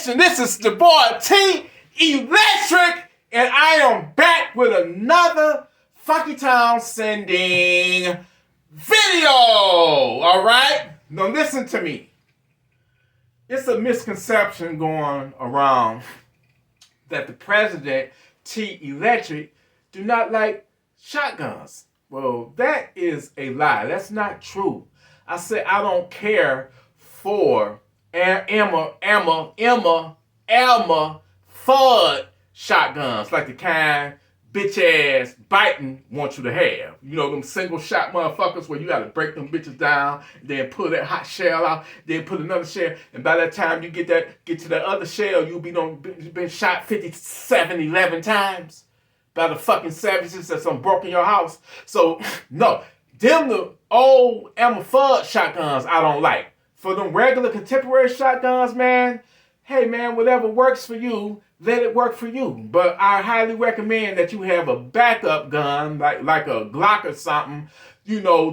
Nation, this is the boy TElectrik, and I am back with another Funky Town sending video. All right, now listen to me. It's a misconception going around that the president TElectrik do not like shotguns. Well, that is a lie. That's not true. I said I don't care for Emma Fudd shotguns, like the kind bitch ass biting want you to have. You know, them single shot motherfuckers where you gotta break them bitches down, then pull that hot shell out, then put another shell, and by that time you get to that other shell, you'll been shot 57, 11 times by the fucking savages that's broke in your house. So no, them the old Emma Fudd shotguns I don't like. For them regular contemporary shotguns, man, hey man, whatever works for you, let it work for you. But I highly recommend that you have a backup gun, like a Glock or something. You know,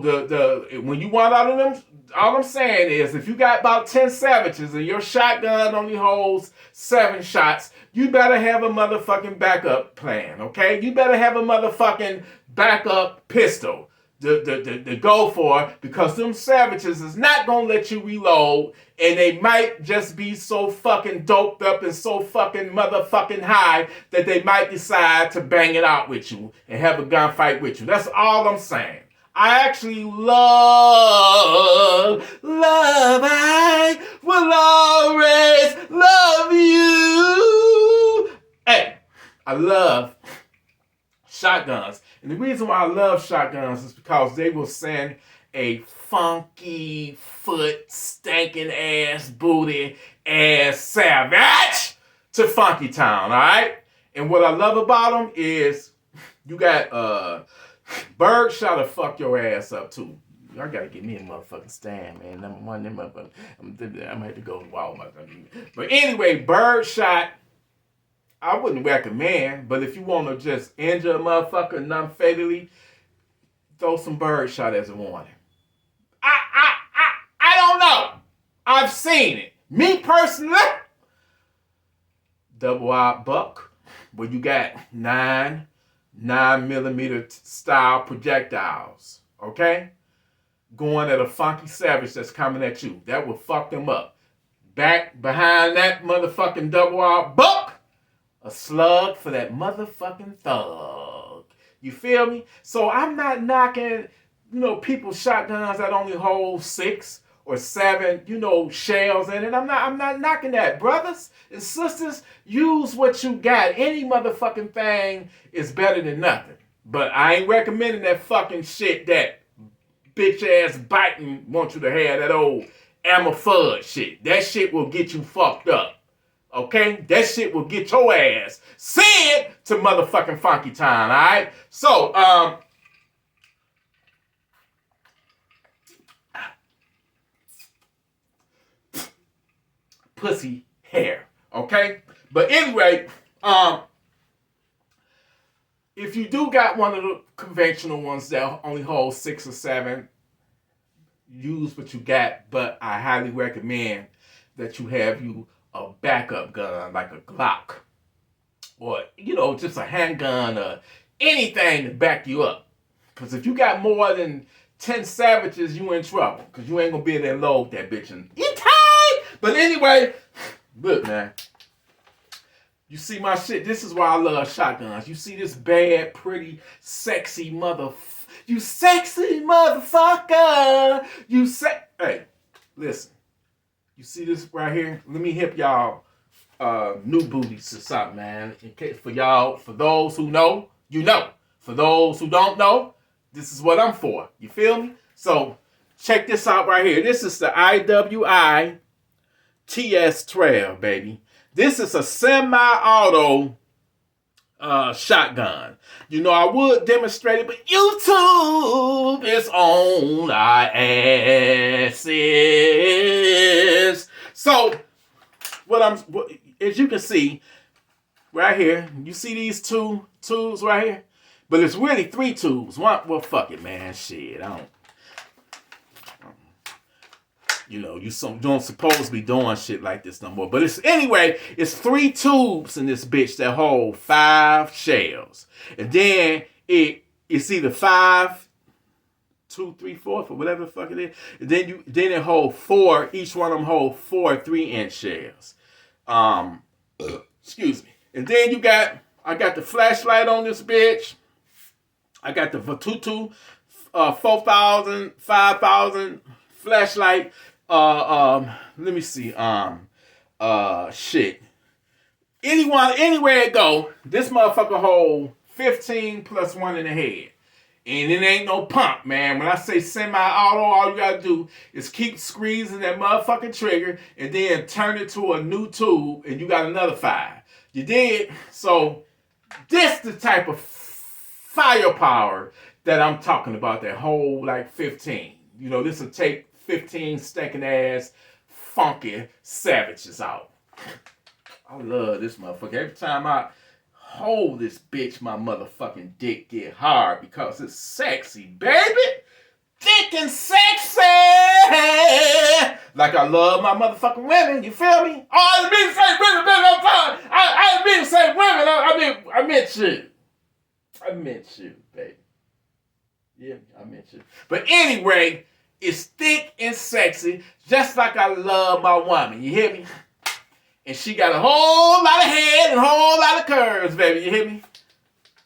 when you want all of them, all I'm saying is if you got about 10 savages and your shotgun only holds 7 shots, you better have a motherfucking backup plan, okay? You better have a motherfucking backup pistol to go for, because them savages is not gonna let you reload, and they might just be so fucking doped up and so fucking motherfucking high that they might decide to bang it out with you and have a gunfight with you. That's all I'm saying. I actually love, I will always love you. Hey, I love shotguns. And the reason why I love shotguns is because they will send a funky foot, stinking ass, booty ass savage to Funky Town, all right? And what I love about them is you got Birdshot'll fuck your ass up too. I gotta get me a motherfucking stand, man. Number one, them motherfuckers. I'm gonna have to go to Walmart. But anyway, Birdshot, I wouldn't recommend, but if you want to just injure a motherfucker non-fatally, throw some Birdshot as a warning. I don't know. I've seen it. Me personally, double-aught buck, where you got 9mm style projectiles, okay? Going at a funky savage that's coming at you. That will fuck them up. Back behind that motherfucking double-aught buck, a slug for that motherfucking thug. You feel me? So I'm not knocking, people's shotguns that only hold 6 or 7, shells in it. I'm not knocking that. Brothers and sisters, use what you got. Any motherfucking thing is better than nothing. But I ain't recommending that fucking shit that bitch ass biting want you to have, that old Emma Fudd shit. That shit will get you fucked up. Okay? That shit will get your ass sent to motherfucking Funky Town, alright? So, pussy hair, okay? But anyway, if you do got one of the conventional ones that only hold 6 or 7, use what you got, but I highly recommend that you have a backup gun, like a Glock, or, just a handgun, or anything to back you up. Because if you got more than 10 savages, you in trouble, because you ain't going to be able to load that bitch in. But anyway, look, man. You see my shit? This is why I love shotguns. You see this bad, pretty, sexy you sexy motherfucker. Hey, listen. You see this right here? Let me hip y'all new booties or something, man. In case for those who know, you know. For those who don't know, this is what I'm for. You feel me? So check this out right here. This is the IWI TS12, baby. This is a semi-auto shotgun. I would demonstrate it, but YouTube is on our asses. So, as you can see, right here, you see these 2 tubes right here? But it's really 3 tubes. One, well, fuck it, man. Shit, I don't. You know, you don't supposed to be doing shit like this no more. But it's 3 tubes in this bitch that hold 5 shells. And then it's either 5, 2, 3, 4, or whatever the fuck it is. And then it hold 4, each one of them hold 4 3-inch shells. Excuse me. And then I got the flashlight on this bitch. I got the Vatutu 4,000, 5,000 flashlight. Let me see. Shit. Anywhere it go, this motherfucker hold 15 plus 1 in the head. And it ain't no pump, man. When I say semi-auto, all you gotta do is keep squeezing that motherfucking trigger and then turn it to a new tube and you got another 5. You did? So this the type of firepower that I'm talking about, that whole like 15. You know, this will take 15 stinking ass funky savages out. I love this motherfucker. Every time I hold this bitch, my motherfucking dick get hard because it's sexy, baby. Dick and sexy. Like I love my motherfucking women. You feel me? Oh, I didn't mean to say women, baby. I'm sorry. I didn't mean to say women. I meant you. I meant you, baby. Yeah, I meant you. But anyway, it's thick and sexy, just like I love my woman. You hear me? And she got a whole lot of head and a whole lot of curves, baby. You hear me?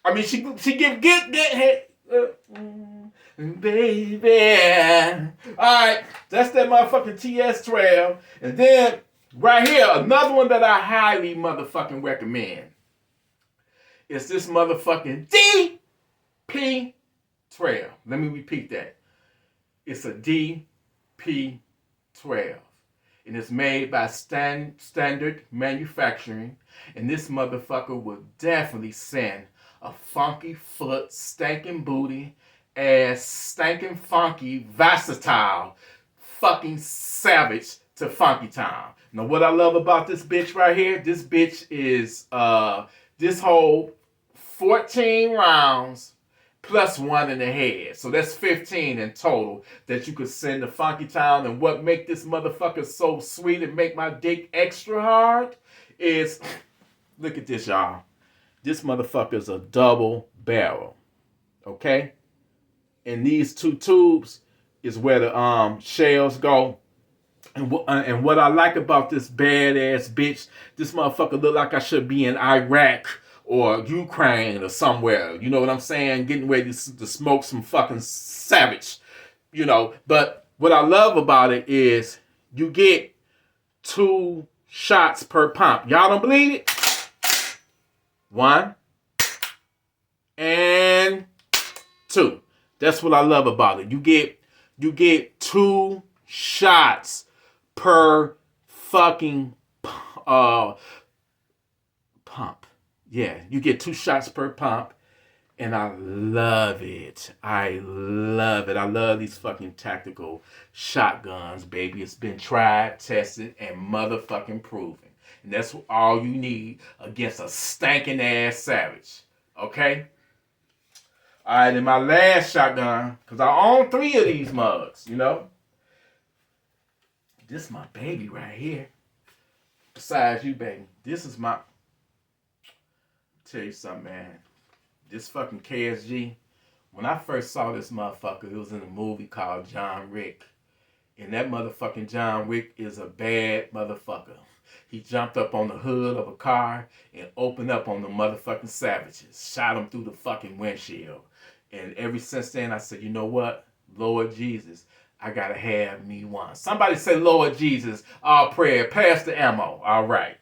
I mean, she give good head. Baby. Alright, that's that motherfucking TS12. And then, right here, another one that I highly motherfucking recommend is this motherfucking DP12. Let me repeat that. It's a DP12. And it's made by Standard Manufacturing. And this motherfucker will definitely send a funky foot, stankin' booty, ass, stankin' funky, versatile, fucking savage to Funky Town. Now what I love about this bitch right here, this bitch is, this whole 14 rounds plus 1 in the head. So that's 15 in total that you could send to Funky Town. And what make this motherfucker so sweet and make my dick extra hard is, look at this, y'all. This motherfucker's a double barrel. Okay? And these 2 tubes is where the shells go. And what I like about this badass bitch, this motherfucker look like I should be in Iraq or Ukraine or somewhere. You know what I'm saying? Getting ready to smoke some fucking savage. You know, but what I love about it is you get 2 shots per pump. Y'all don't believe it? 1 and 2. That's what I love about it. You get 2 shots per fucking pump. Yeah, you get 2 shots per pump, and I love it. I love it. I love these fucking tactical shotguns, baby. It's been tried, tested, and motherfucking proven. And that's all you need against a stankin' ass savage. Okay? Alright, and my last shotgun, because I own 3 of these mugs, you know? This is my baby right here. Besides you, baby. This is my... Tell you something, man. This fucking KSG, when I first saw this motherfucker, it was in a movie called John Wick. And that motherfucking John Wick is a bad motherfucker. He jumped up on the hood of a car and opened up on the motherfucking savages. Shot them through the fucking windshield. And ever since then, I said, you know what? Lord Jesus, I gotta have me one. Somebody say, Lord Jesus, all prayer, pass the ammo. All right.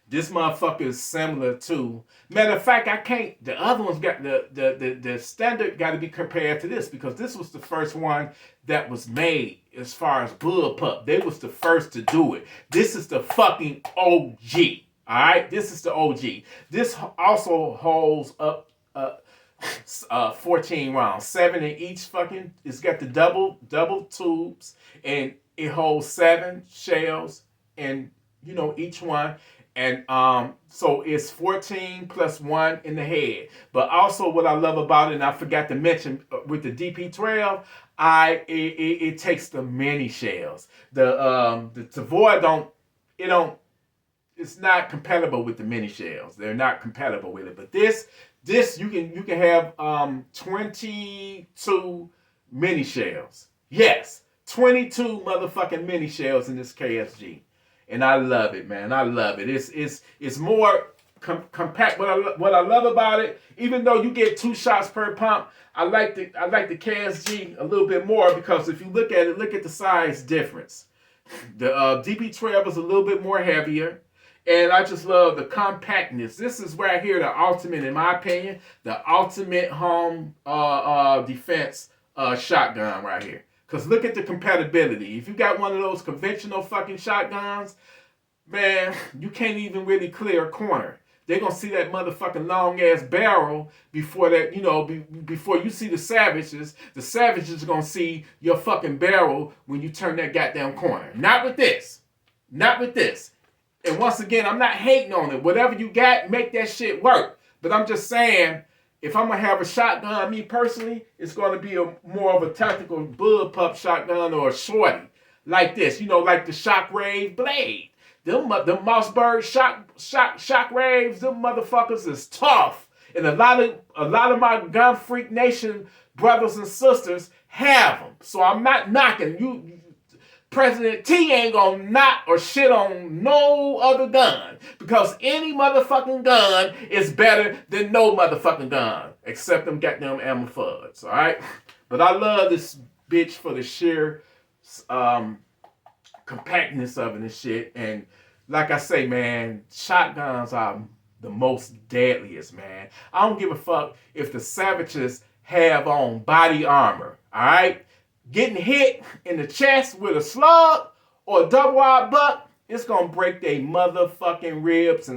This motherfucker is similar to... Matter of fact, I can't... The other ones got... The standard got to be compared to this because this was the first one that was made as far as bullpup. They was the first to do it. This is the fucking OG. Alright? This is the OG. This also holds up 14 rounds. 7 in each fucking... It's got the double tubes and it holds 7 shells in, you know, each one. And so it's 14 plus 1 in the head. But also what I love about it, and I forgot to mention with the DP12, it takes the mini shells. The Tavor it's not compatible with the mini shells. They're not compatible with it. But this you can have 22 mini shells. Yes, 22 motherfucking mini shells in this KSG. And I love it, man. I love it. It's more compact. What I love about it, even though you get 2 shots per pump, I like the KSG a little bit more because if you look at it, look at the size difference. The DP12 is a little bit more heavier. And I just love the compactness. This is right here the ultimate, in my opinion, the ultimate home defense shotgun right here. Because look at the compatibility. If you got one of those conventional fucking shotguns, man, you can't even really clear a corner. They're going to see that motherfucking long-ass barrel before that, before you see the savages are going to see your fucking barrel when you turn that goddamn corner. Not with this. Not with this. And once again, I'm not hating on it. Whatever you got, make that shit work. But I'm just saying, if I'm going to have a shotgun, me personally, it's going to be more of a tactical bullpup shotgun or a shorty. Like this, like the Shockwave Blade. Them Mossberg Shockwaves, them motherfuckers is tough. And a lot of my Gunfreaknation brothers and sisters have them. So I'm not knocking you. President T ain't gonna knock or shit on no other gun because any motherfucking gun is better than no motherfucking gun except them goddamn ammo fudds, all right? But I love this bitch for the sheer compactness of it and shit. And like I say, man, shotguns are the most deadliest, man. I don't give a fuck if the savages have on body armor, all right? Getting hit in the chest with a slug or a double-wide buck, it's going to break their motherfucking ribs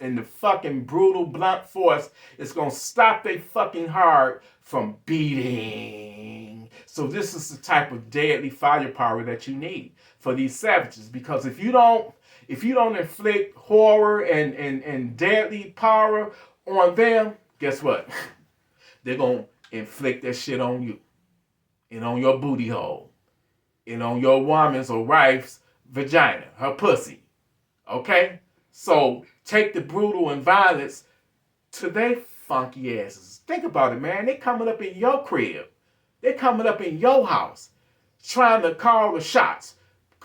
and the fucking brutal blunt force. It's going to stop their fucking heart from beating. So this is the type of deadly firepower that you need for these savages. Because if you don't inflict horror and deadly power on them, guess what? They're going to inflict that shit on you. And on your booty hole. And on your woman's or wife's vagina. Her pussy. Okay? So, take the brutal and violence to their funky asses. Think about it, man. They coming up in your crib. They coming up in your house. Trying to call the shots.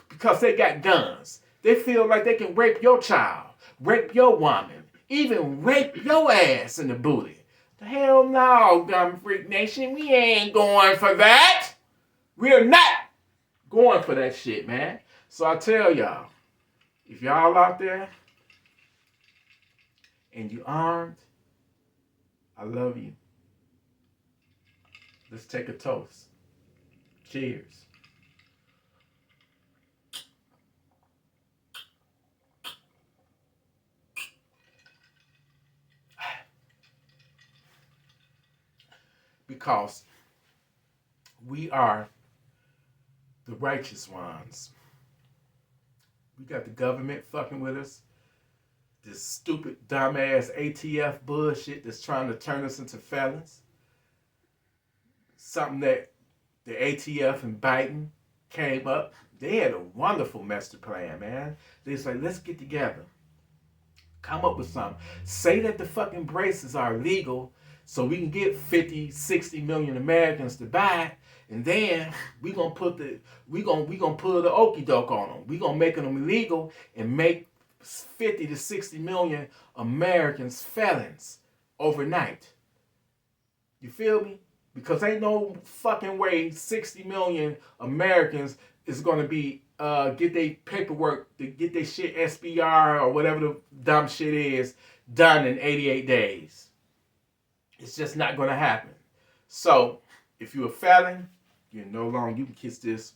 Because they got guns. They feel like they can rape your child. Rape your woman. Even rape your ass in the booty. The hell no, Gunfreak Nation. We ain't going for that. We're not going for that shit, man. So I tell y'all, if y'all out there and you armed, I love you. Let's take a toast. Cheers. Because we are the righteous ones. We got the government fucking with us. This stupid, dumbass ATF bullshit that's trying to turn us into felons. Something that the ATF and Biden came up. They had a wonderful master plan, man. They was like, let's get together. Come up with something. Say that the fucking braces are legal so we can get 50, 60 million Americans to buy it, and then we gonna pull the okie doke on them. We gonna make them illegal and make 50 to 60 million Americans felons overnight. You feel me? Because ain't no fucking way 60 million Americans is gonna be get their paperwork, to get their shit SBR or whatever the dumb shit is done in 88 days. It's just not going to happen. So, if you're a felon, you can kiss this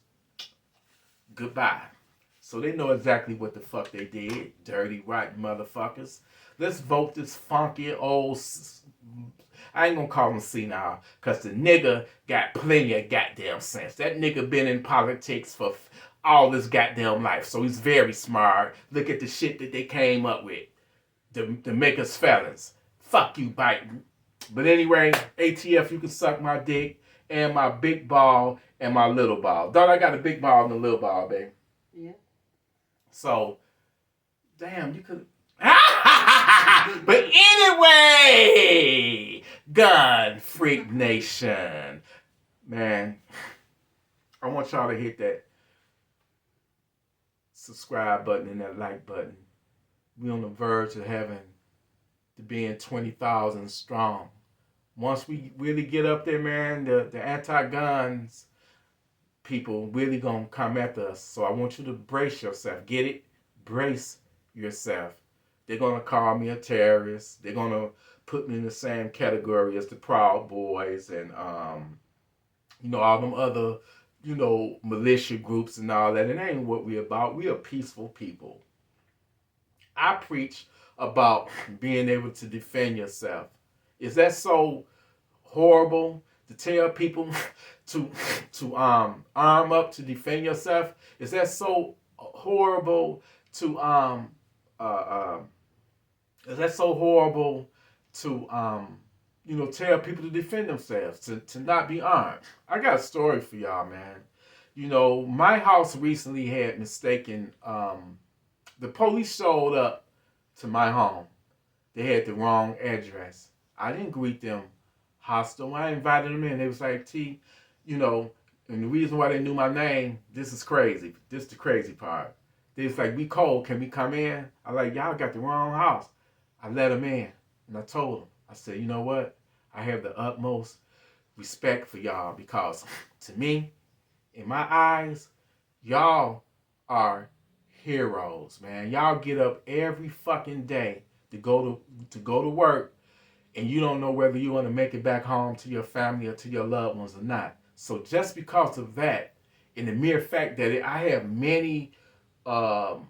goodbye. So they know exactly what the fuck they did. Dirty, rotten motherfuckers. Let's vote this funky old... I ain't going to call him senile, because the nigga got plenty of goddamn sense. That nigga been in politics for all this goddamn life. So he's very smart. Look at the shit that they came up with to make us felons. Fuck you, Biden. But anyway, ATF, you can suck my dick and my big ball and my little ball. Don't I got a big ball and a little ball, babe? Yeah. So, damn, you could. But anyway, Gun Freak Nation, man, I want y'all to hit that subscribe button and that like button. We on the verge of having to being 20,000 strong. Once we really get up there, man, the anti-guns people really gonna come after us. So I want you to brace yourself. Get it? Brace yourself. They're gonna call me a terrorist. They're gonna put me in the same category as the Proud Boys and all them other, militia groups and all that. It ain't what we about. We are peaceful people. I preach about being able to defend yourself. Is that so horrible to tell people to arm up to defend yourself? Is that so horrible to tell people to defend themselves, to not be armed? I got a story for y'all, man. My house recently had mistaken, the police showed up to my home. They had the wrong address. I didn't greet them hostile. I invited them in. They was like, T, and the reason why they knew my name, this is crazy. This is the crazy part. They was like, we cold, can we come in? I like, y'all got the wrong house. I let them in, and I told them, I said, you know what? I have the utmost respect for y'all because to me, in my eyes, y'all are heroes, man. Y'all get up every fucking day to go to work, and you don't know whether you want to make it back home to your family or to your loved ones or not. So just because of that, and the mere fact that I have many law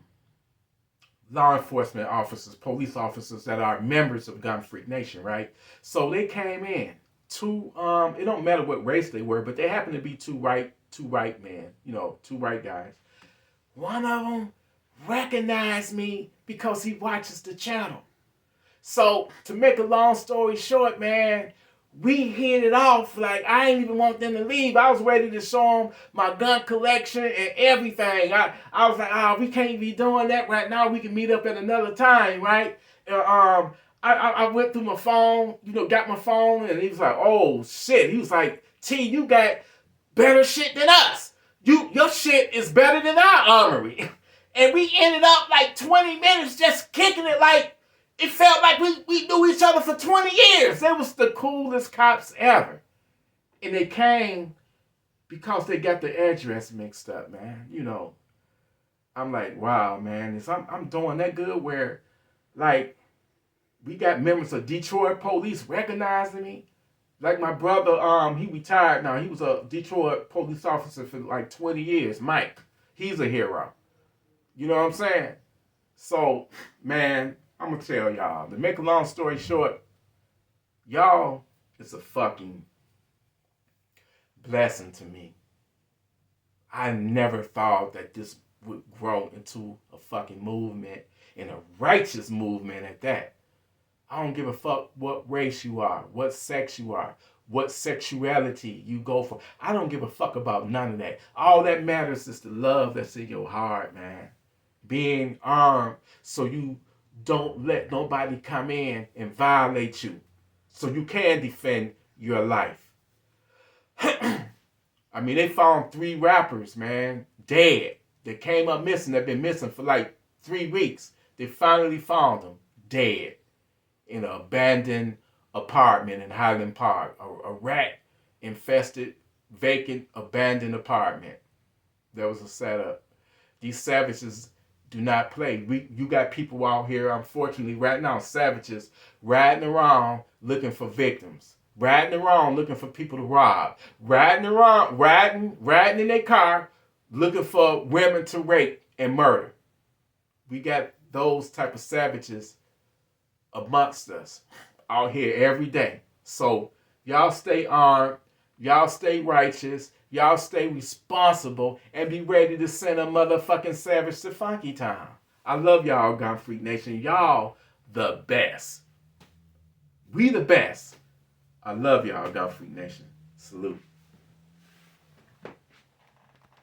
enforcement officers, police officers that are members of Gun Freak Nation, right? So they came in. Two, it don't matter what race they were, but they happen to be two white men, two white guys. One of them recognized me because he watches the channel. So to make a long story short, man, we hit it off. Like, I ain't even want them to leave. I was ready to show them my gun collection and everything. I was like, we can't be doing that right now. We can meet up at another time, right? I went through my phone, got my phone, and he was like, oh, shit. He was like, T, you got better shit than us. Your shit is better than our armory. And we ended up like 20 minutes just kicking it like, it felt like we knew each other for 20 years. They was the coolest cops ever. And they came because they got the address mixed up, man. I'm like, wow, man. I'm doing that good where, like, we got members of Detroit police recognizing me. Like my brother, he retired now. He was a Detroit police officer for like 20 years. Mike, he's a hero. You know what I'm saying? So, man, I'm going to tell y'all, to make a long story short, y'all is a fucking blessing to me. I never thought that this would grow into a fucking movement, and a righteous movement at that. I don't give a fuck what race you are, what sex you are, what sexuality you go for. I don't give a fuck about none of that. All that matters is the love that's in your heart, man. Being armed so you don't let nobody come in and violate you, so you can defend your life. I mean, they found 3 rappers, man, dead. They came up missing. They've been missing for like 3 weeks. They finally found them dead in an abandoned apartment in Highland Park. A rat-infested, vacant, abandoned apartment. That was a setup. These savages do not play. You got people out here, unfortunately, right now, savages, riding around looking for victims. Riding around looking for people to rob. Riding in their car looking for women to rape and murder. We got those type of savages amongst us out here every day. So y'all stay armed. Y'all stay righteous. Y'all stay responsible and be ready to send a motherfucking savage to Funky Town. I love y'all, Gun Freak Nation. Y'all the best. We the best. I love y'all, Gun Freak Nation. Salute.